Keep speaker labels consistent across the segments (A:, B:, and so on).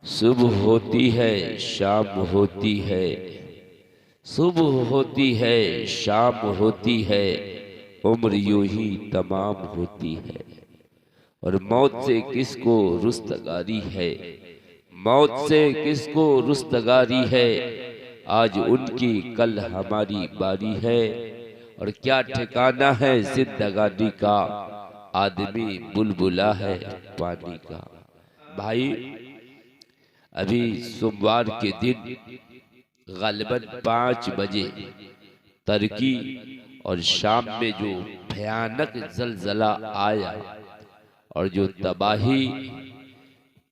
A: सुबह होती है शाम होती है, सुबह होती है शाम होती है, उम्र यूं ही तमाम होती है। और मौत से किसको रुस्तगारी है, मौत से किसको रुस्तगारी है, आज उनकी कल हमारी बारी है। और क्या ठिकाना है जिंदगानी का, आदमी बुलबुला है पानी का। भाई अभी सोमवार के दिन गालिबन 5 बजे तुर्की और शाम में जो भयानक जलजला आया और जो तबाही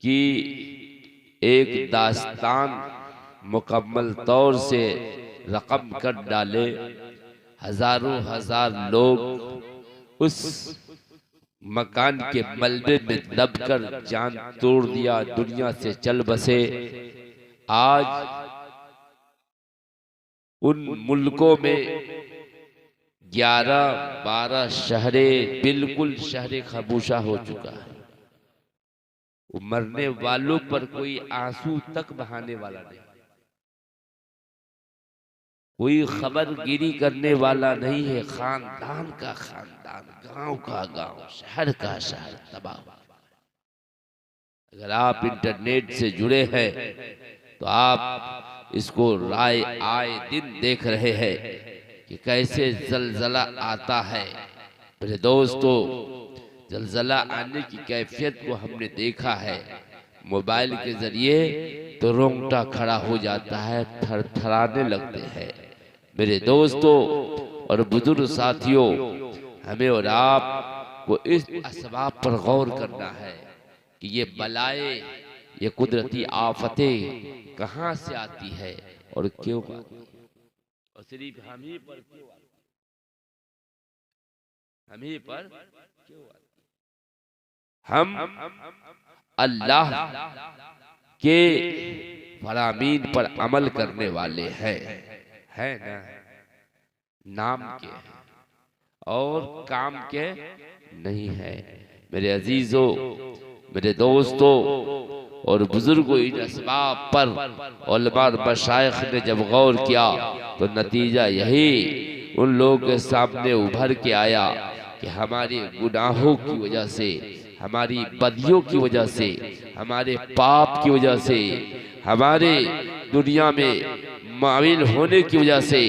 A: की एक दास्तान मुकम्मल तौर से रकम कर डाले, हजारों हजार लोग उस मकान के मलबे में दबकर जान तोड़ दिया, दुनिया से चल बसे। आज उन मुल्कों में 11-12 शहरे बिल्कुल शहरे खामोशा हो चुका है। मरने वालों पर कोई आंसू तक बहाने वाला नहीं, कोई खबरगिरी करने वाला नहीं है। खानदान का खानदान, गांव का गांव, शहर का शहर तबाह। अगर आप इंटरनेट से जुड़े हैं तो आप इसको राय आए दिन देख रहे हैं कि कैसे जलजला आता है। मेरे दोस्तों, जलजला आने की कैफियत को हमने देखा है मोबाइल के जरिए, तो रोंगटा खड़ा हो जाता है, थरथराने लगते हैं। मेरे दोस्तों और बुजुर्ग साथियों, हमें और आप को इस असबाब पर गौर करना है कि ये बलाए, ये कुदरती आफतें कहाँ से आती है और क्यों आती है, और सिर्फ हम ही पर क्यों आती है, हम ही पर क्यों आती है। हम अल्लाह के फरामीन पर अमल करने वाले हैं, है ना, नाम के और काम के नहीं है। मेरे अजीजों, मेरे दोस्तों और बुजुर्गों, इन असबाब पर उलमा मशाइख ने जब गौर किया तो नतीजा यही उन लोगों के सामने उभर के आया कि हमारे गुनाहों की वजह से, हमारी बदियों की वजह से, हमारे पाप की वजह से, हमारे दुनिया में माविल होने की वजह से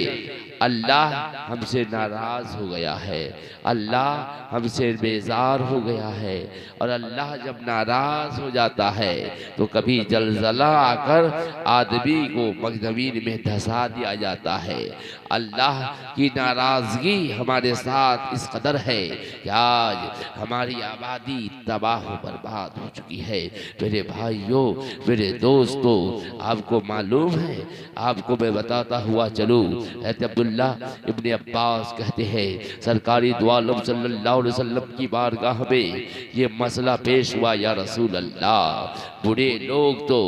A: अल्लाह हमसे नाराज हो गया है, अल्लाह हमसे बेजार हो गया है। और अल्लाह जब नाराज हो जाता है तो कभी जलजला आकर आदमी को जमीन में धंसा दिया जाता है। अल्लाह की नाराजगी हमारे साथ इस कदर है कि आज हमारी आबादी तबाह बर्बाद हो चुकी है। मेरे भाइयों, मेरे दोस्तों, आपको मालूम है, आपको मैं बताता हुआ चलूं, अब्दुल्ला इब्ने अब्बास कहते हैं सरकारी दो आलम सल्लल्लाहु अलैहि वसल्लम की बारगाह में ये मसला पेश हुआ, या रसूल अल्लाह, बूढ़े लोग तो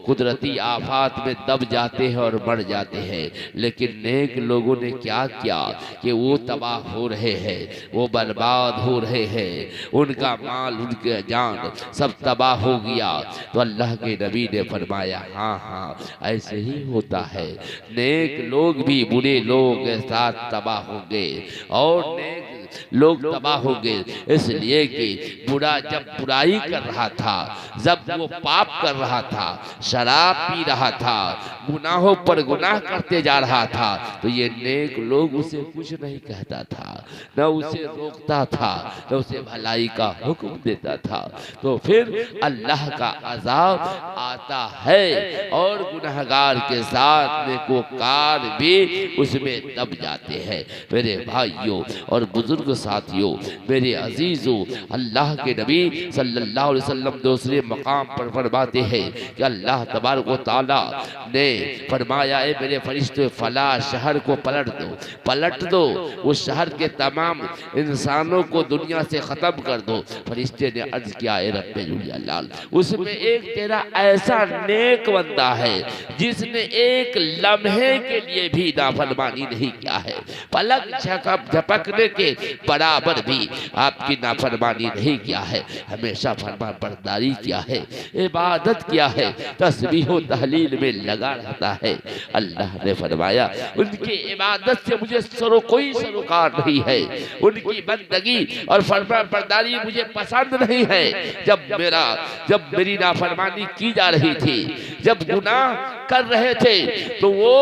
A: कुदरती आफात में दब जाते हैं और मर जाते हैं, लेकिन नेक लोगों ने क्या किया कि वो तबाह हो रहे हैं, वो बर्बाद हो रहे हैं, उनका माल, उनके जान सब तबाह हो गया। तो अल्लाह के नबी ने फरमाया, हाँ हाँ ऐसे ही होता है, नेक लोग भी बुरे लोग के साथ तबाह होंगे और नेक लोग तबाह होंगे। इसलिए कि बुरा जब बुराई कर रहा था, जब वो पाप कर रहा था, शराब पी रहा था, गुनाहों पर गुनाह करते जा रहा था, तो ये नेक लोग उसे कुछ नहीं कहता था, न उसे रोकता था, न उसे भलाई का हुक्म देता था। तो फिर अल्लाह का अजाब आता है और गुनहगार के साथ नेकोकार भी उसमें दब जाते हैं। मेरे भाइयों और बुजुर्ग साथियों, मेरे अजीजों, अल्लाह के नबी सल्लल्लाहु अलैहि वसल्लम दूसरे मकाम पर फरमाते हैं कि अल्लाह तबारक व तआला ने फरमाया, है मेरे फरिश्ते, फला शहर को पलट दो, पलट दो, उस शहर के तमाम इंसानों को दुनिया से खत्म कर दो। फरिश्ते ने अर्ज किया, ए रब्बे जुल्लाल, उसमें एक तेरा ऐसा नेक बंदा है जिसने एक लम्हे के लिए भी नाफरमानी नहीं किया है, पलक झपकने के बराबर भी आपकी नाफरमानी नहीं किया है, हमेशा फरमा बरदारी किया है, इबादत किया है, तस्बीह व तहलील में लगा रहता है। अल्लाह ने फरमाया उनकी इबादत से मुझे कोई सरोकार नहीं है, उनकी बंदगी और फरमा बरदारी मुझे पसंद नहीं है। जब मेरी नाफरमानी की जा रही थी, जब गुनाह कर रहे थे, तो वो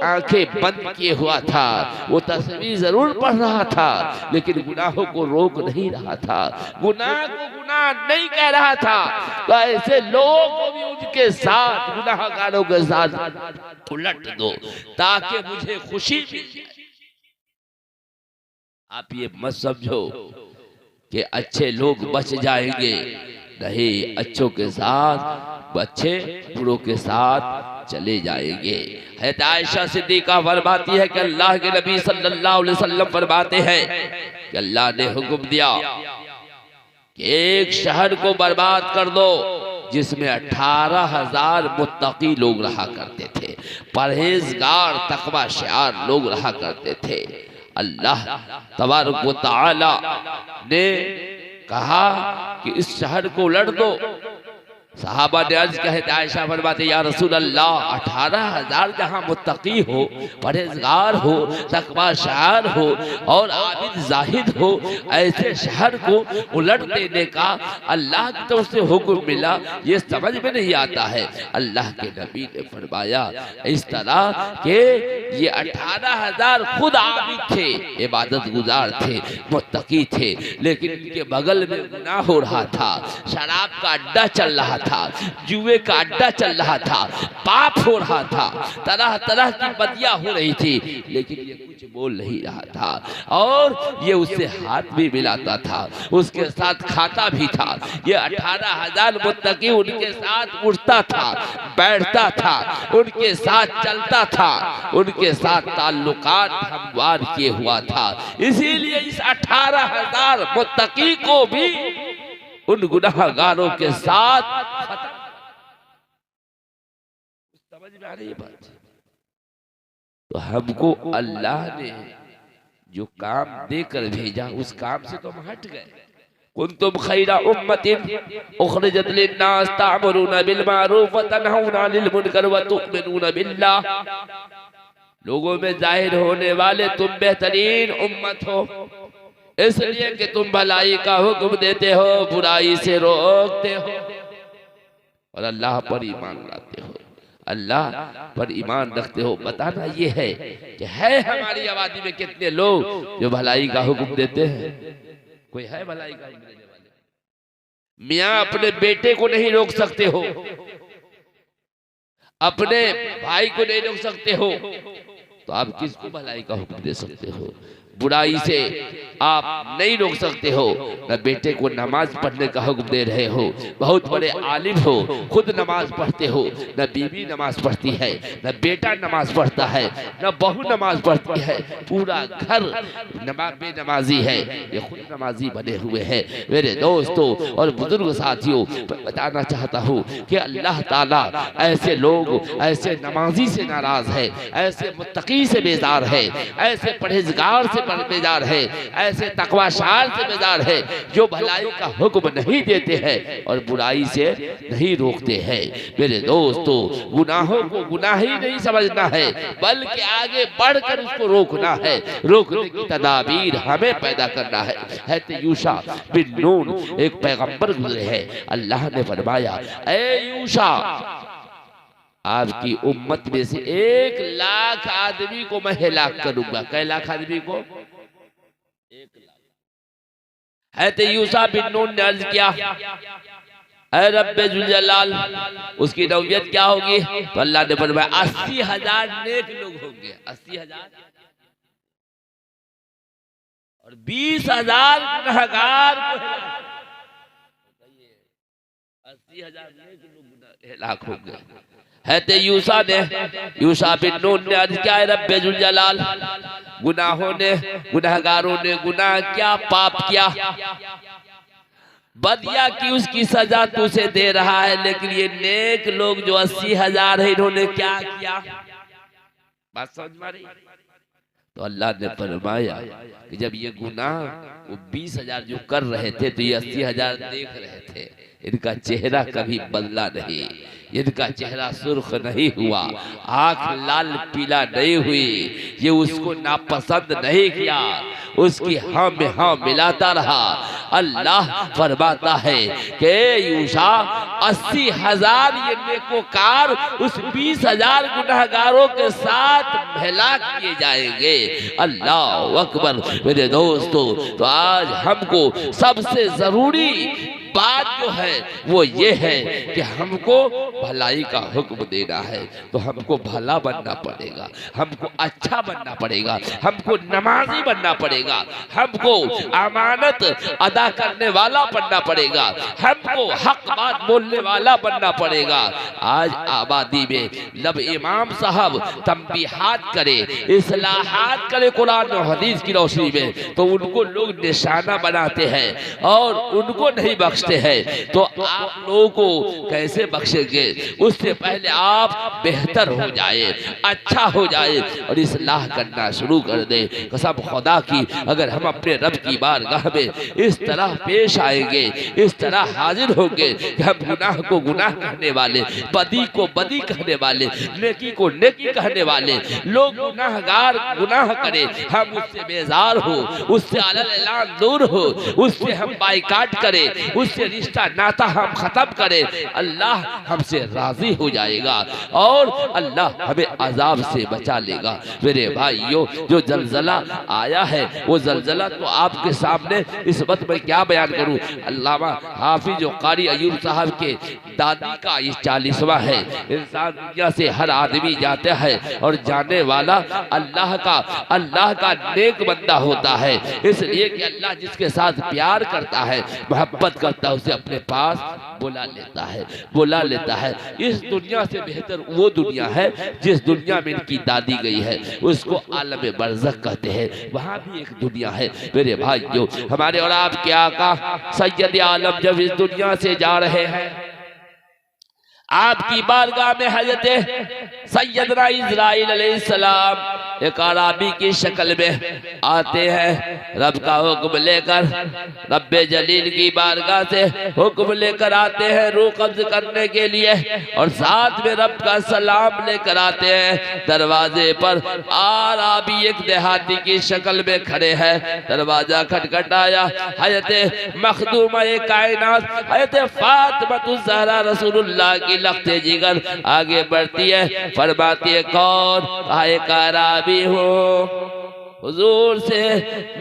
A: आंखें बंद किए हुआ था, वो तस्वीर जरूर पढ़ रहा था, लेकिन गुनाहों को रोक नहीं रहा था, गुनाह को गुनाह नहीं कह रहा था। तो ऐसे लोगों को भी उनके साथ, गुनाहगारों के साथ उलट दो ताकि मुझे खुशी मिल जाए। आप ये मत समझो कि अच्छे लोग बच जाएंगे, नहीं, अच्छों के साथ अच्छे बुरों के साथ चले जाएंगे। हज़रत आयशा सिद्दीक़ा फरमाती है कि अल्लाह के नबी सल्लल्लाहु अलैहि वसल्लम फरमाते हैं कि अल्लाह ने हुक्म दिया कि एक शहर को बर्बाद कर दो जिसमें 18,000 मुत्तकी लोग रहा करते थे, परहेजगार तकवा शियार लोग रहा करते थे। अल्लाह तबारक व तआला ने कहा कि इस शहर को उलट दो। सहाबा ने अर्ज कहते, आयशा फरमाते या रसूल अल्लाह, 18,000 जहाँ मुत्तकी हो, परहेजगार हो, तकवा शार हो और आबिद जाहिद हो, ऐसे शहर को उलट देने का अल्लाह की तरफ से हुक्म मिला, ये समझ में नहीं आता है। अल्लाह के नबी ने फरमाया इस तरह के ये 18,000 खुद आबिद थे, इबादत गुजार थे, मुत्तकी थे, लेकिन इनके बगल में गुनाह हो रहा था, शराब का अड्डा चल रहा था, जुए का अड्डा चल रहा था, पाप हो रहा था, तरह तरह की बदियां हो रही थी, लेकिन ये कुछ बोल नहीं रहा था और ये उससे हाथ भी मिलाता था, उसके साथ खाता भी था। ये 18,000 मुत्तकी उनके साथ उठता था, बैठता था, उनके साथ चलता था, उनके साथ ताल्लुकात हमवार किए हुआ था। इसीलिए इस 18,000 मुत्तकी को भी उन गुनाहगारों के साथ समझ में आ रही है बात। तो हमको अल्लाह ने जो काम देकर भेजा उस काम से तो हम हट गए। कुंतुम खैरा उम्मतिन उखरिजत लिन्नास तामुरूना बिल मारूफ व तनहूना अनिल मुनकर व तु'मिनूना बिल्लाह। लोगों में जाहिर होने वाले तुम बेहतरीन उम्मत हो, इसलिए कि तुम भलाई का हुक्म देते हो, बुराई से रोकते हो और अल्लाह पर ईमान लाते हो, अल्लाह पर ईमान रखते हो। बताना ये है कि है हमारी आबादी में कितने लोग जो भलाई का हुक्म देते हैं? कोई है भलाई का हुक्म देने वाले? मियाँ अपने बेटे को नहीं रोक सकते हो, अपने भाई को नहीं रोक सकते हो, तो आप किसको भलाई का हुक्म दे सकते हो? बुराई से आप नहीं रोक सकते हो। न बेटे को नमाज पढ़ने का हुक्म दे रहे हो, बहुत बड़े आलिम हो, खुद नमाज पढ़ते हो, न बीवी नमाज पढ़ती है, न बेटा नमाज पढ़ता है, न बहू नमाज पढ़ती है, पूरा घर बेनमाजी है, ये खुद नमाजी बने हुए हैं। मेरे दोस्तों और बुजुर्ग साथियों, बताना चाहता हूँ कि अल्लाह ताला ऐसे लोग, ऐसे नमाजी से नाराज है, ऐसे मुत्तकी से बेजार है, ऐसे परहेजगार से बेजार है, ऐसे तकवाशार से बेजार है जो भलाई का हुक्म नहीं देते हैं और बुराई से नहीं रोकते हैं। मेरे दोस्तों, गुनाहों को गुनाह ही नहीं समझना है, बल्कि आगे बढ़कर उसको रोकना है। रोकने की तदाबीर हमें पैदा करना है। हज़रत यूशा बिन नून एक पैगंबर गुजरे हैं, अल्लाह ने फरमाया ऐ यूशा, आपकी उम्मत में से 1,00,000 आदमी को मैं हिलाक करूंगा। कै लाख आदमी को? 1,00,000। हज़रत यूशा बिन नून ने अर्ज किया ऐ रब्बे जुल जलाल, उसकी नौयत क्या होगी? तो अल्लाह ने फरमाया 80,000 नेक लोग होंगे। 80,000 और 20,000 गुनहगार को 80,000 नेक लोग हिलाक होंगे। हज़रत यूशा बिन नून ने अर्ज किया रब्बे जुल जलाल, गुनाहों ने, गुनहगारों ने गुनाह क्या, पाप किया, बदिया की, उसकी सजा तुझे दे रहा है, लेकिन ये नेक लोग जो 80,000 है, इन्होंने क्या किया? बात समझ में आ रही? तो अल्लाह ने फरमाया कि जब ये गुनाह वो 20,000 जो कर रहे थे तो ये 80,000 देख रहे थे, इनका चेहरा कभी बदला नहीं, इनका चेहरा सुर्ख नहीं हुआ, आंख लाल पीला नहीं हुई, ये उसको नापसंद नहीं किया, उसकी हाँ में हाँ मिलाता रहा। अल्लाह फरमाता है कि यूशा 80,000 ये नेकोकार उस 20,000 गुनहगारों के साथ हलाक किए जाएंगे। अल्लाह अकबर। मेरे दोस्तों, तो आज हमको सबसे जरूरी बात जो है वो ये है कि हमको भलाई का हुक्म देना है, तो हमको भला बनना पड़ेगा, हमको अच्छा बनना पड़ेगा, हमको नमाजी बनना पड़ेगा, हमको अमानत अदा करने वाला बनना पड़ेगा, हमको हक बात बोलने वाला बनना पड़ेगा। आज आबादी में जब इमाम साहब तंबीहात करे, इस्लाहात करे कुरान और हदीस की रोशनी में, तो उनको लोग निशाना बनाते हैं और उनको नहीं बख्शते हैं। तो आप लोगों को कैसे बख्शेंगे? उससे पहले आप बेहतर हो जाए, अच्छा हो जाए और इस्लाह करना शुरू कर दे। कसम खुदा की, अगर हम अपने रब की बारगाह में इस तरह पेश आएंगे, इस तरह हाजिर होंगे कि हम गुनाह को गुनाह कहने वाले, बदी को बदी कहने वाले, नेकी को नेकी कहने वाले, लोग गुनाहगार गुनाह करें, हम उससे बेजार हो, उससे अलल ऐलान दूर हो, उससे हम बाइकाट करें, उससे रिश्ता नाता हम खत्म करें, अल्लाह हमसे राजी हो जाएगा और अल्लाह हमें अजाब से बचा लेगा। मेरे भाइयों, जो जलजला आया है वो जलजला तो आपके सामने इस वक्त मैं क्या बयान करूं। अल्लामा हाफिज कारी अयूब साहब के दादी का ये 40वां है। इंसान दुनिया से हर आदमी जाता है और जाने वाला अल्लाह का नेक बंदा होता है, इसलिए कि अल्लाह जिसके साथ प्यार करता है, मोहब्बत करता है, उसे अपने पास बुला लेता है। इस दुनिया से बेहतर वो दुनिया है जिस दुनिया में इनकी दादी गई है, उसको आलम बरज़ख कहते हैं। वहां भी एक दुनिया है। मेरे भाइयों, हमारे और आपके आका सैयद आलम जब इस दुनिया से जा रहे हैं, आपकी बारगाह में हज़रत सैयदना इस्राईल अलैहिस्सलाम एक अराबी की शक्ल में आते हैं, रब का हुक्म लेकर, रब्बे जलील की बारगाह से हुक्म लेकर आते हैं रूह कब्ज करने के लिए, और साथ में रब का सलाम लेकर आते हैं। दरवाजे पर अराबी एक देहाती की शक्ल में खड़े हैं। दरवाजा खटखटाया, हज़रत मखदूमा कायनात हज़रत फातिमा ज़हरा रसूलुल्लाह की लगते जिगर आगे बढ़ती है, फरमाती है कौन? आए अराबी हो, हुजूर से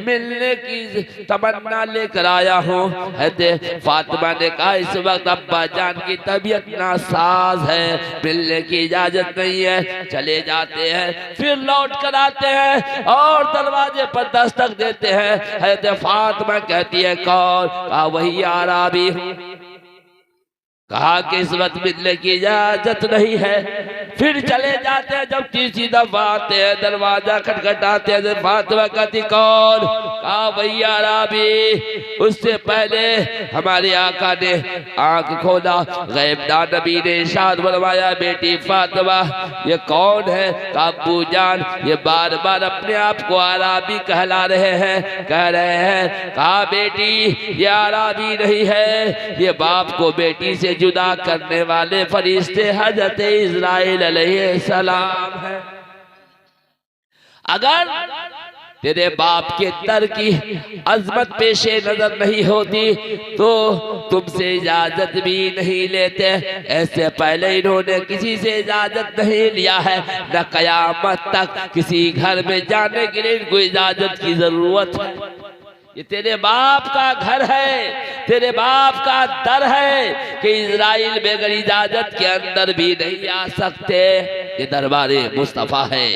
A: मिलने की तमन्ना लेकर आया हूँ। फातिमा ने कहा इस वक्त अब्बा जान की तबीयत नासाज है, मिलने की इजाजत नहीं है। चले जाते हैं, फिर लौट कर आते हैं और दरवाजे पर दस्तक देते हैं। फातिमा कहती है कौन? कहा वही अराबी हूँ। कहा कि इस वक्त मिलने की इजाजत नहीं है। फिर चले जाते हैं, जब तीसरी दफा आते हैं, दरवाजा खटखटाते हैं, फातिमा कहती कौन? कहा भैया अराबी। उससे पहले हमारे आका ने आंख खोला, गैबदान नबी ने इरशाद फरमाया बेटी फातिमा ये कौन है? कहा अब्बू जान, ये बार बार अपने आप को अराबी कहला रहे हैं, कह रहे हैं। कहा बेटी ये अराबी नहीं है, ये बाप को बेटी से जुदा करने वाले फरिश्ते हजरत इस्राईल अलैहिस्सलाम है। अगर तेरे बाप के दर की अजमत पेशे नजर नहीं होती तो तुमसे इजाजत भी नहीं लेते। ऐसे पहले इन्होंने किसी से इजाजत नहीं लिया है, न कयामत तक किसी घर में जाने के लिए इनको इजाजत की जरूरत है। ये तेरे बाप का घर है, तेरे बाप का दर है कि इजराइल बगैर इजाजत के अंदर भी नहीं आ सकते। ये दरबारे मुस्तफ़ा है,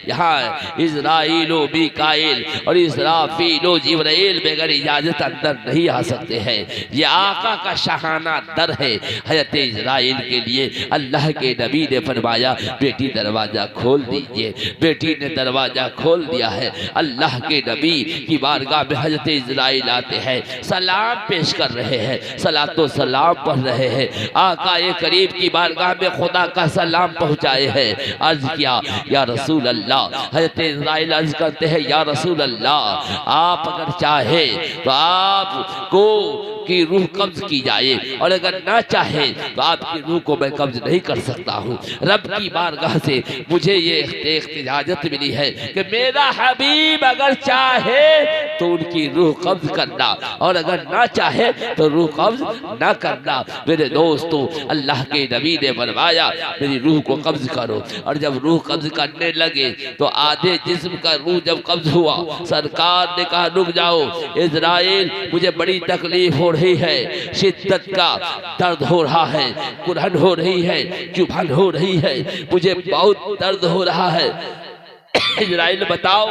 A: यहाँ इजराइलो मिकाईल और इसराफीलो जिब्राइल बगैर इजाजत अंदर नहीं आ सकते हैं। ये आका का शाहाना दर है हज़रत इजराइल के लिए। अल्लाह के नबी ने फरमाया बेटी दरवाजा खोल दीजिए। बेटी ने दरवाजा खोल दिया है। अल्लाह के नबी की बारगाह में हज़रत इजराइल आते हैं, सलाम पेश कर रहे हैं, सलातो सलाम पढ़ रहे हैं। आका करीब की बारगाह में खुदा का सलाम पहुँचाए हैं। अर्ज किया या रसूल अल्लाह अल्लाह। हज़रत इज़राइल अर्ज़ करते हैं या रसूल अल्लाह, आप अगर चाहे तो आपको की रूह कब्ज की जाए, और अगर ना चाहे तो आपकी रूह को मैं कब्ज नहीं कर सकता हूँ। रब की बारगाह से मुझे ये इजाजत मिली है कि मेरा हबीब अगर चाहे तो उनकी रूह कब्ज करना, और अगर ना चाहे तो रूह कब्ज ना करना। मेरे दोस्तों, अल्लाह के नबी ने फरमाया मेरी रूह को कब्ज करो, और जब रूह कब्ज करने लगे तो आधे जिस्म का रूह जब कब्ज हुआ, सरकार ने कहा रुक जाओ इज़राइल, मुझे बड़ी तकलीफ हो रही है, शिद्दत का दर्द हो रहा है, कुरहन हो रही है, चुभन हो रही है, मुझे बहुत दर्द हो रहा है। इज़राइल बताओ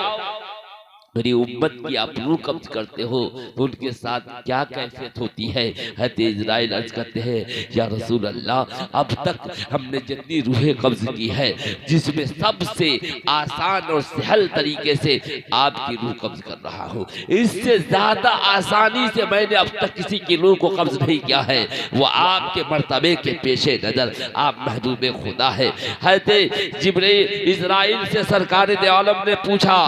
A: मेरी उम्मत की आप रूह कब्ज करते हो तो उनके साथ क्या कैफियत होती है। हज़रत इज़राइल अर्ज करते हैं या रसूल अल्लाह, अब तक हमने जितनी रूहें कब्ज की है जिसमें सबसे आसान और सहल तरीके से आपकी रूह कब्ज कर रहा हूँ, इससे ज़्यादा आसानी से मैंने अब तक किसी की रूह को कब्ज नहीं किया है। वो आपके मर्तबे के पेशे नज़र आप महबूब खुदा है। हज़रत जिब्रील इज़राइल से सरकार दो आलम ने पूछा,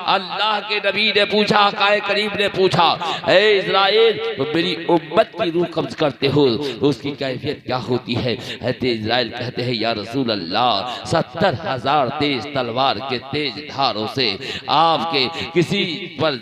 A: अल्लाह के नबी ने पूछा, काए करीम ने पूछा, ए इज़राइल तो मेरी उम्मत की रूह कब्ज करते हो तो उसकी कैफियत क्या होती है। हज़रत इज़राइल कहते हैं या रसूल अल्लाह, 70,000 तेज तलवार के तेज धारों से आपके किसी पर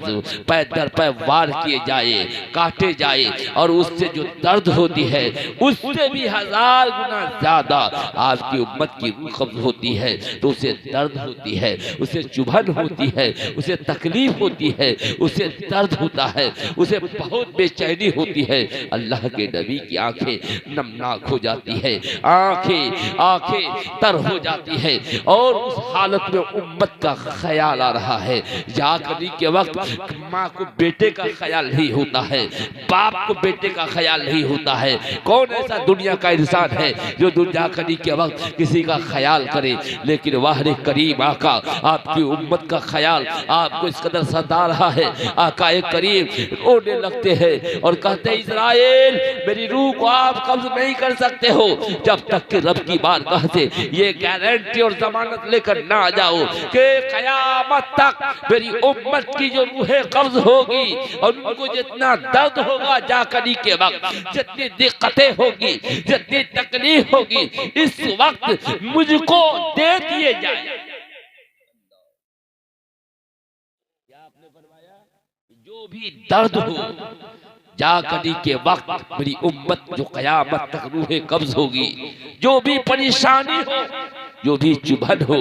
A: पैर पर वार किए जाए, काटे जाए, और उससे जो दर्द होती है उससे भी 1000 गुना ज्यादा आपकी उम्मत की रूह कब्ज होती है, तो उसे दर्द होती है, उसे चुभन होती है, उसे तकलीफ होती है, उसे दर्द होता है, उसे बहुत बेचैनी होती है। अल्लाह के नबी की आंखें नमनाक हो जाती है, आंखें तर हो जाती है, और उस हालत में उम्मत का ख्याल आ रहा है। जागने के वक्त माँ को बेटे का ख्याल नहीं होता है, बाप को बेटे का ख्याल नहीं होता है। कौन ऐसा दुनिया का इंसान है जो जागने के वक्त किसी का ख्याल करे, लेकिन वाहिद करीम आका आपकी उम्मत का ख्याल आपको इस कदर सता रहा है। आका करीम रोने लगते हैं और कहते हैं इज़राइल मेरी रूह को आप कब्ज नहीं कर सकते हो जब तक कि रब की बारगाह से ये गारंटी और जमानत लेकर ना जाओ कि क़यामत तक मेरी उम्मत की जो रूहें कब्ज होगी और उनको जितना दर्द होगा जाकनी के वक्त, जितनी दिक्कतें होगी, जितनी तकलीफ होगी, इस वक्त मुझको दे दिए जाए। जो भी दर्द हो जाकनी के वक्त मेरी उम्मत जो क़यामत तक रूहें कब्ज होगी, जो भी परेशानी हो, जो भी चुभन हो,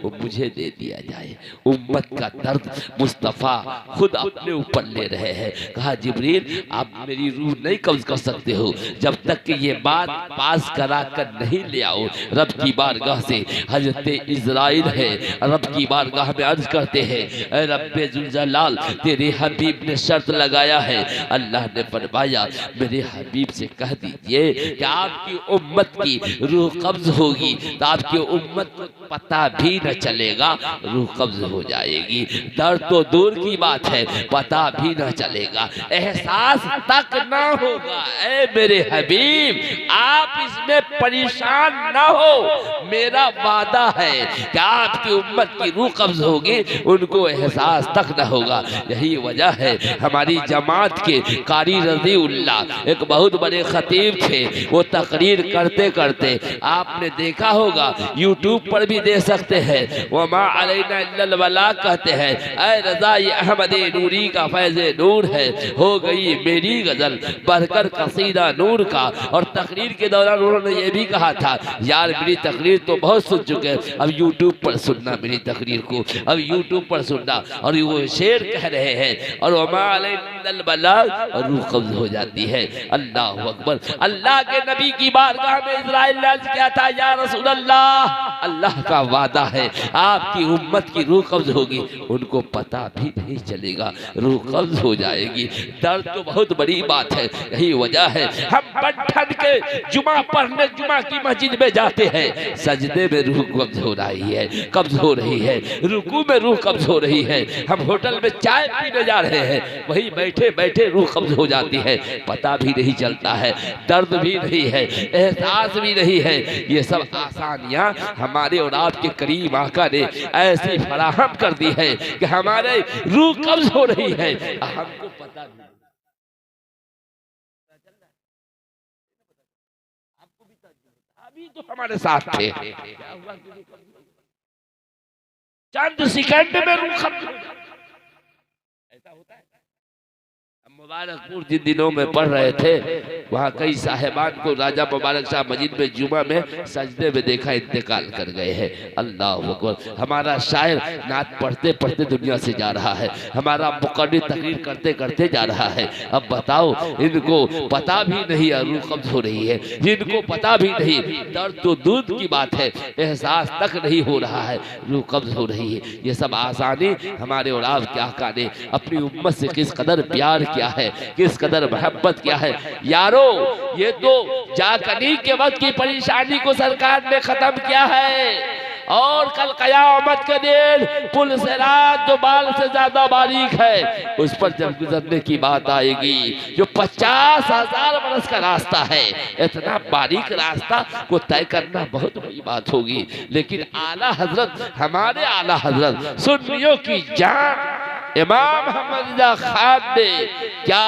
A: वो मुझे दे दिया जाए। उम्मत का दर्द मुस्तफ़ा खुद अपने ऊपर ले रहे हैं। कहा जिब्रील आप मेरी रूह नहीं कब्ज कर सकते हो जब तक कि ये बात पास करा कर नहीं ले आओ रब की बारगाह से। हजरत इज़राइल है रब की बारगाह में अर्ज करते हैं ऐ रब्बे जुल जलाल तेरे हबीब ने शर्त लगाया है। अल्लाह ने फरमाया मेरे हबीब से कह दीजिए कि आपकी उम्मत की रूह कब्ज होगी तो आपकी उम्मत को पता भी न चलेगा, रूह कब्ज हो जाएगी। दर्द तो दूर की बात है, पता भी न चलेगा, एहसास तक ना होगा। ऐ मेरे हबीब आप इसमें परेशान ना हो, मेरा वादा है कि आपकी उम्मत की रूह कब्ज होगी, उनको एहसास तक न होगा। यही वजह है हमारी जमात के कारी रज़ीउल्लाह एक बहुत बड़े खतीब थे, वो तकरीर करते करते आपने देखा होगा, यूट्यूब पर भी दे सकते हैं, वमा अलैना इल्लल बलाग कहते हैं ऐ रज़ा ये अहमदी नूरी का फैज़ नूर है, हो गई मेरी गजल बढ़कर कसीदा नूर का। और तकरीर के दौरान उन्होंने ये भी कहा था यार मेरी तकरीर तो बहुत सुन चुके हैं, अब यूट्यूब पर सुनना मेरी तकरीर को, अब यूट्यूब पर सुनना। और वो शेर कह रहे हैं और वमा अलैना इल्लल बलाग, और रूह कब्ज हो जाती है। अल्लाह अकबर। अल्लाह के नबी की बारगाह में इज़राइल ने अर्ज़ किया था या रसूल अल्लाह अल्लाह का वादा है आपकी उम्मत की रूह कब्ज होगी, उनको पता भी नहीं चलेगा, रूह कब्ज हो जाएगी। दर्द तो बहुत बड़ी बात है, यही वजह है हम बंठन के जुमा पढ़ने जुमा की मस्जिद में जाते हैं, सजदे में रूह कब्ज हो रही है, कब्ज हो रही है, रुकू में रूह कब्ज हो रही है। हम होटल में चाय पीने जा रहे हैं, वही बैठे बैठे रूह कब्ज हो जाती है, पता भी नहीं चलता है, दर्द भी नहीं है, एहसास भी नहीं है। ये सब आसानियां हमारे और आपके करीम आका ने ऐसी फराहम कर दी है कि हमारे रूह कब्ज हो रही है, हमको पता नहीं। अभी तो हमारे साथ थे, क्या हुआ? चंद सेकंड में रूह खत्म, ऐसा होता है। मुबारकपुर जिन दिनों में पढ़ रहे थे, वहाँ कई साहिबान को राजा मुबारक शाह मजीद में जुमा में सजदे में देखा इंतकाल कर गए हैं। अल्लाह अकबर। हमारा शायर नात पढ़ते पढ़ते दुनिया से जा रहा है, हमारा मुकर्री तकरीर करते करते जा रहा है। अब बताओ, इनको पता भी नहीं रूह कब्ज हो रही है, जिनको पता भी नहीं, दर्द तो दूध की बात है, एहसास तक नहीं हो रहा है, रूह कब्ज हो रही है। ये सब आसानी हमारे और आपके आका ने अपनी उम्मत से किस कदर प्यार किया है, किस कदर मोहब्बत किया है। यारो, ये तो जाकनी के वक्त की परेशानी को सरकार ने खत्म किया है, और कल कयामत के दिन पुल से रात जो बाल से ज्यादा बारीक है, उस पर जब गुजरने की बात आएगी, जो 50,000 बरस का रास्ता है, इतना बारीक रास्ता को तय करना बहुत बड़ी बात होगी। लेकिन आला हजरत, हमारे आला हजरत सुन्नियों की जान इमाम मोहम्मद रज़ा खान ने क्या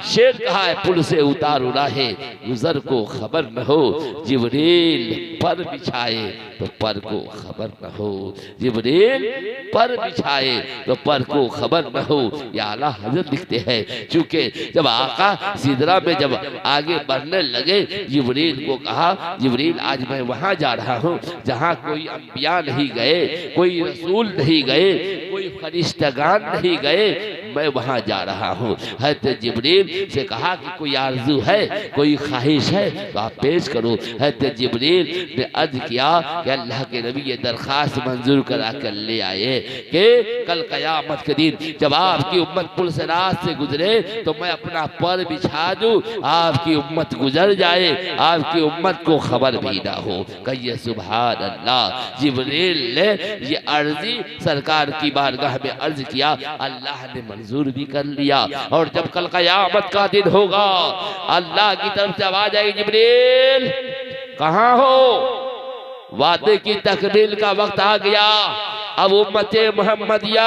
A: शेर कहा है, पुल से उतारू राहे गुजर को खबर न हो, जिब्रील पर बिछाए तो पर को खबर न हो, जिब्रील पर बिछाए तो पर को खबर न हो। या आला हज़रत लिखते हैं, चूंकि जब आका सिदरा में जब आगे बढ़ने लगे, जिब्रील को कहा, जिब्रील आज मैं वहां जा रहा हूँ जहाँ कोई अंबिया नहीं गए, कोई रसूल नहीं गए, कोई फरिश्तगान नहीं गए, मैं वहां जा रहा हूँ। हज़रत जिब्रील से कहा कि कोई आरज़ू है, कोई ख्वाहिश है तो आप पेश करो। हज़रत जिब्रील ने अर्ज किया कि अल्लाह के नबी ये दरख्वास्त मंजूर करा कर ले आए कि कल क़यामत के दिन जब आपकी उम्मत पुल से रात से गुजरे तो मैं अपना पर बिछा दूं, आपकी उम्मत गुजर जाए, आपकी उम्मत को खबर भी ना हो। कहिए सुभान अल्लाह। जिब्रील ने ये अर्जी सरकार की बारगाह में अर्ज किया, अल्लाह ने मंजूर भी कर लिया। और जब कल क़यामत का दिन होगा, अल्लाह की तरफ से आवाज आएगी, जिब्रील कहाँ हो? वादे की तकमील का वक्त आ गया, अब उम्मते मोहम्मदिया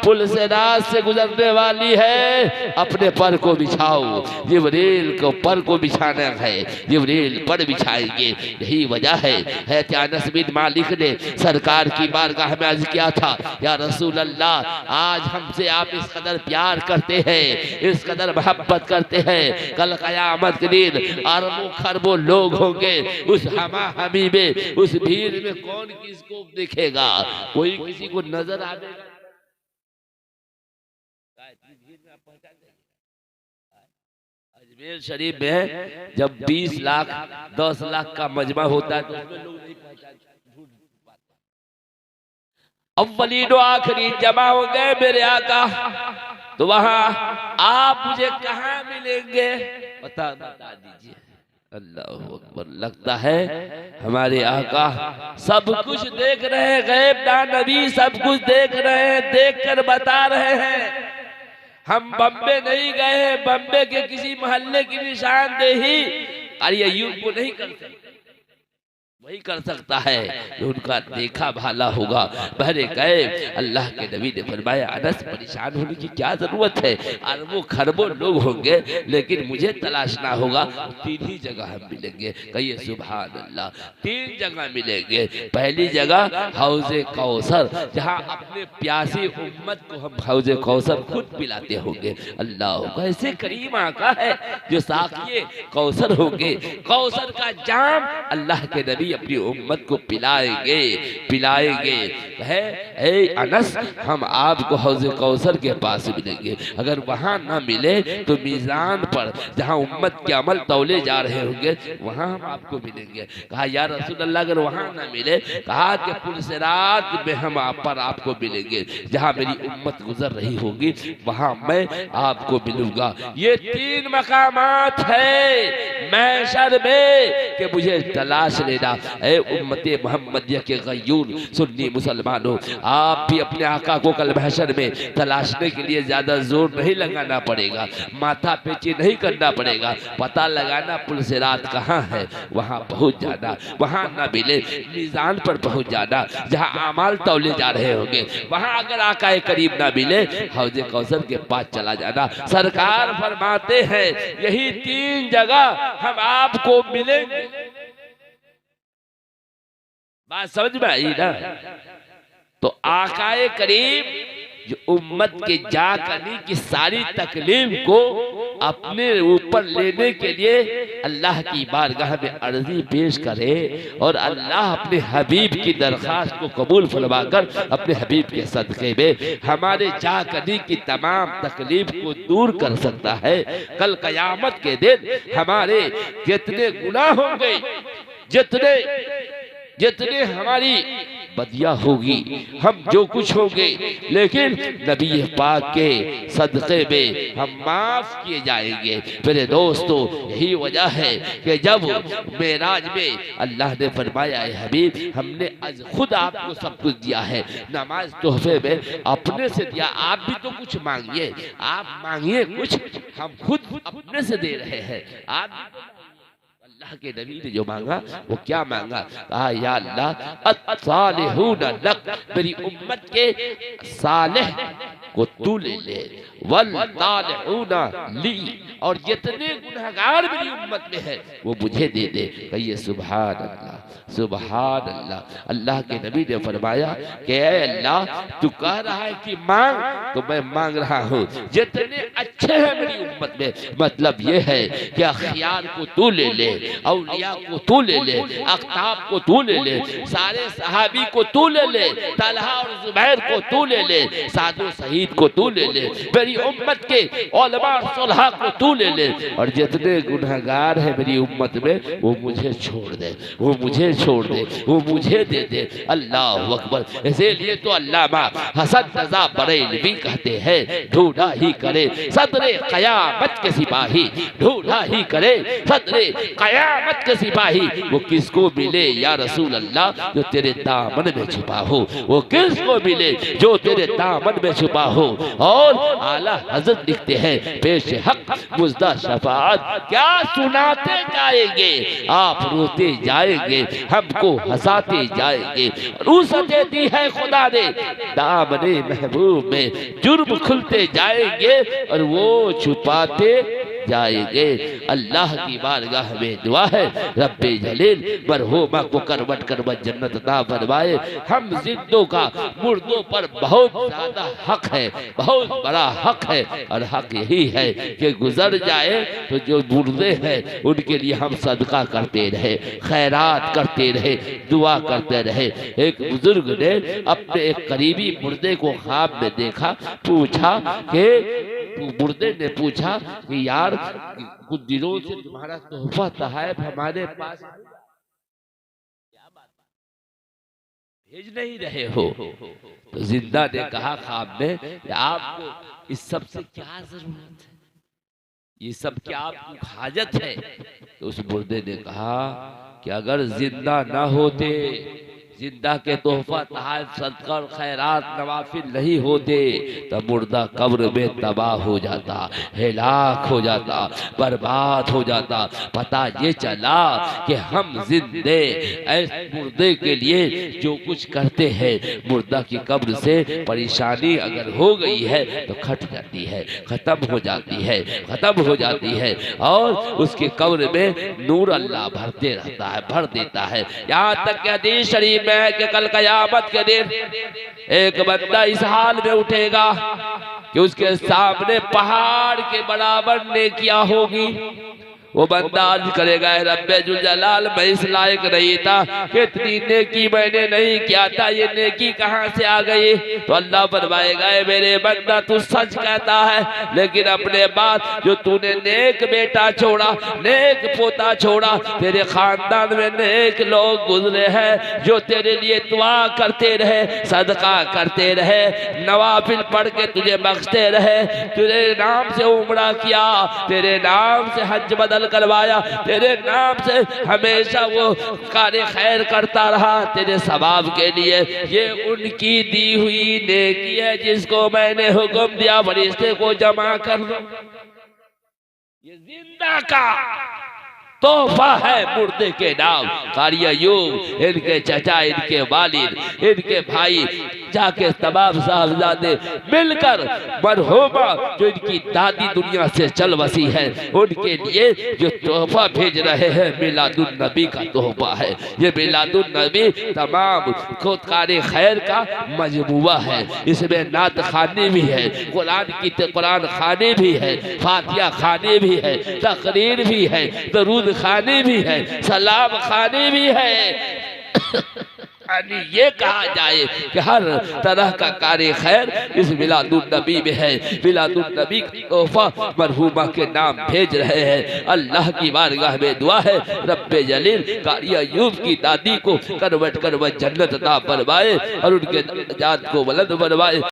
A: पुल से रात से गुजरने वाली है, अपने पर को बिछाओ। जिब्रील को पर को बिछाना है, जिब्रील पर बिछाएंगे। यही वजह है अनस बिन मालिक ने सरकार की बारगाह में अर्ज किया था, या रसूल अल्लाह, आज हमसे आप इस कदर प्यार करते हैं, इस कदर मोहब्बत करते हैं, कल क़यामत के दिन अरबों खरबों लोग होंगे, उस हमा हमी में, उस भीड़ में कौन किसको देखेगा? कोई किसी को नजर आएगा? अजमेर शरीफ में जब 20 लाख 10 लाख का मजमा होता है तो उसमें लोग नहीं पहचानते। अव्वलीन आखिरीन जमा हो गए मेरे आका, तो वहां आप मुझे कहां मिलेंगे? बता दीजिए। अल्लाह अकबर। लगता है हमारे आका सब कुछ देख रहे हैं, गैब ना नबी सब कुछ देख रहे हैं, देख कर बता रहे हैं। हम बम्बे नहीं गए, बम्बे के किसी मोहल्ले की निशानदेही अरे यूं को नहीं कर सकते, वही कर सकता है जो उनका देखा भाला होगा। बहरे गए अल्लाह के नबी ने फरमाया, अनस परेशान होने की क्या जरूरत है, अरबों खरबों लोग होंगे लेकिन मुझे तलाशना होगा, 3 ही जगह हम मिलेंगे। कहिए सुभान अल्लाह। 3 जगह मिलेंगे। पहली जगह हौज़े कौसर, जहाँ अपने प्यासी उम्मत को हम हौज़े कौसर खुद पिलाते होंगे। अल्लाह कैसे करीम आका है जो साक़िए कौसर होंगे, कौसर का जाम अल्लाह के नबी अपनी उम्मत को पिलाएंगे। है अनस, हम आपको हौज़े कौसर के पास मिलेंगे, अगर वहां ना मिले तो मीज़ान पर जहां उम्मत के अमल तौले जा रहे होंगे वहां हम आपको मिलेंगे। कहा या रसूल अल्लाह, अगर वहां ना मिले, कहा कि पुल से रात में हम आपको मिलेंगे, जहां मेरी उम्मत गुजर रही होगी वहां मैं आपको मिलूंगा। ये 3 मकामात है महशर में कि मुझे तलाश लेना, ऐ उम्मते मोहम्मदिया के गयूर सुन्नी मुसलमानों, आप भी अपने आका को कल महशर में तलाशने के लिए ज्यादा जोर नहीं लगाना पड़ेगा, माथा पेची नहीं करना पड़ेगा, पता लगाना पुलसिरात कहाँ है, वहां पहुंच जाना, वहां ना मिले मीज़ान पर पहुंच जाना, जहां आमाल तौले जा रहे होंगे, वहां अगर आका करीब ना मिले हौज़े कौसर के पास चला जाना। सरकार फरमाते हैं यही 3 जगह हम आपको मिलेंगे। बात समझ में आई ना? तो आकाए करीब जो उम्मत के जा करने की सारी तकलीफ को अपने ऊपर लेने के लिए अल्लाह की बारगाह में अर्जी पेश करे और अल्लाह अपने हबीब की दरख्वास्त को कबूल फरमाकर अपने हबीब के सदक़े में हमारे जा करने की तमाम तकलीफ को दूर कर सकता है। कल क़यामत के दिन हमारे जितने गुनाह होंगे, जितने हमारी बदिया होगी, हम जो कुछ होंगे, लेकिन नबी पाक के सदक़े में हम माफ किए जाएंगे। मेरे दोस्तों, यही वजह है कि जब मेराज में अल्लाह ने फरमाया है हबीब हमने आज खुद आपको सब कुछ दिया है, नमाज तोहफे में अपने से दिया, आप भी तो कुछ मांगिए, आप मांगिए कुछ, हम खुद अपने से दे रहे हैं। आप अल्लाह के नबी ने जो मांगा वो क्या मांगा? कहा या अल्लाह अस्सालिहून लक, मेरी उम्मत के सालेह को तू ले ले, वल तालिहूना ली, और जितने गुनहगार मेरी उम्मत में है वो मुझे दे दे। कहिए सुभान अल्लाह, सुभान अल्लाह। अल्लाह के नबी ने फरमाया कि ऐ अल्लाह तू कह रहा है कि मांग, तो मैं मांग रहा हूँ। जितने अच्छे हैं मेरी उम्मत में, मतलब ये है कि अखियार को तू ले ले, औलिया को तू ले ले, अख्ताब को तू ले ले, सारे सहाबी को तू ले ले, तलहा और जुबैर को तू ले ले, सादो शहीद को तू ले ले, मेरी उम्मत के उलमा और सुलहा को तू ले ले, और जितने गुनहगार है मेरी उम्मत में वो मुझे छोड़ दे, वो मुझे छोड़ दे, वो मुझे दे दे। अल्लाह अकबर। इसीलिए तो अल्लामा हसन रज़ा बरेलवी कहते हैं ढूंढा ही करे सदरे क़यामत के सिपाही, ढूंढा ही करे सदरे क़यामत के सिपाही, वो किसको मिले या रसूल अल्लाह जो तेरे दामन में छुपा हो, वो किसको मिले जो तेरे दामन में छुपा हो। और आला हज़रत लिखते हैं पेश हक मुज़दा शफाअत, क्या सुनाते जाएंगे आप रोते जाएंगे, हमको हंसाते जाएंगे। रूसते दी है खुदा ने दामने महबूब में, जुर्म खुलते जाएंगे और वो छुपाते जाएंगे। अल्लाह की बारगाह में दुआ है रब्बे जलील मरहूमा को करवट करवट जन्नत अता फरमाए। हम जिंदों का मुर्दों पर बहुत ज्यादा हक है, बहुत बड़ा हक है, और हक यही है कि गुजर जाए तो जो मुर्दे हैं उनके लिए हम सदका करते रहे, खैरात करते रहे, दुआ करते रहे। एक बुजुर्ग ने अपने एक करीबी मुर्दे को ख्वाब में देखा, पूछा कि मुर्दे ने पूछा कि यार कुछ दिनों से तुम्हारा तोहफा तहफ़ हमारे पास क्या बात भेज नहीं रहे हो। तो जिंदा ने कहा ख्वाब में कि आपको इस सब से क्या जरूरत है, ये सब क्या आपको हाजत है। तो उस मुर्दे ने कहा कि अगर जिंदा ना होते, जिंदा के तोहफा तहफ़ सदका और खैरात नवाफिल नहीं होते तो मुर्दा कब्र में तबाह हो जाता, हिलाक हो जाता, बर्बाद हो जाता। पता ये चला कि हम जिंदे ऐसे मुर्दे के लिए जो कुछ करते हैं, मुर्दा की कब्र से परेशानी अगर हो गई है तो खट जाती है, खत्म हो जाती है, खत्म हो जाती है, और उसके कब्र में नूर अल्लाह भरते रहता है, भर देता है। यहाँ तक कि हदीस शरीफ कि कल क़यामत के दिन एक बंदा इस हाल में उठेगा कि उसके सामने पहाड़ के बराबर नेकियां होगी। वो बंदा अर्ज करेगा रब्बे जुल जलाल मैं इस लायक नहीं था कि इतनी नेकी मैंने नहीं किया था, ये नेकी कहाँ से आ गई। तो अल्लाह फरमाएगा मेरे बंदा तू सच कहता है, लेकिन अपने बाद जो तूने नेक बेटा छोड़ा, नेक पोता छोड़ा, तेरे खानदान में नेक लोग गुजरे हैं जो तेरे लिए दुआ करते रहे, सदका करते रहे, नवाफिल पढ़ के तुझे बख्शते रहे, तेरे नाम से उम्रा किया, तेरे नाम से हज बदल फजल करवाया, तेरे नाम से हमेशा वो कार्य खैर करता रहा तेरे सवाब के लिए। ये उनकी दी हुई नेकी है जिसको मैंने हुक्म दिया फरिश्ते को जमा कर लो। ये जिंदा का तोहफा है मुर्दे के नाम। कारी अय्यूब, इनके चचा, इनके वालिद, इनके भाई जाके तमाम साहबजादे मिलकर मरहूमा जो इनकी दादी दुनिया से चल बसी है उनके लिए जो तोहफा भेज रहे हैं मिलादुन नबी का तोहफा है। ये मिलादुन नबी तमाम खुदकारी खैर का मजमुआ है। इसमें नात खाने भी है, कुरान खाने भी है, फातिहा खाने भी है, तकरीर भी है, दरूद खाने भी है, सलाम खाने भी है। ये कहा जाए कि हर तरह का कार्य खैर इस मिलादुन नबी में है। मिलादुन नबी का तोहफा मरहूमा के नाम भेज रहे हैं। अल्लाह की बारगाह में दुआ है रब्बे जलील कारी अय्यूब की दादी को करवट करवट जन्नत अता फरमाए और उनके जात को बुलंद बनवाए।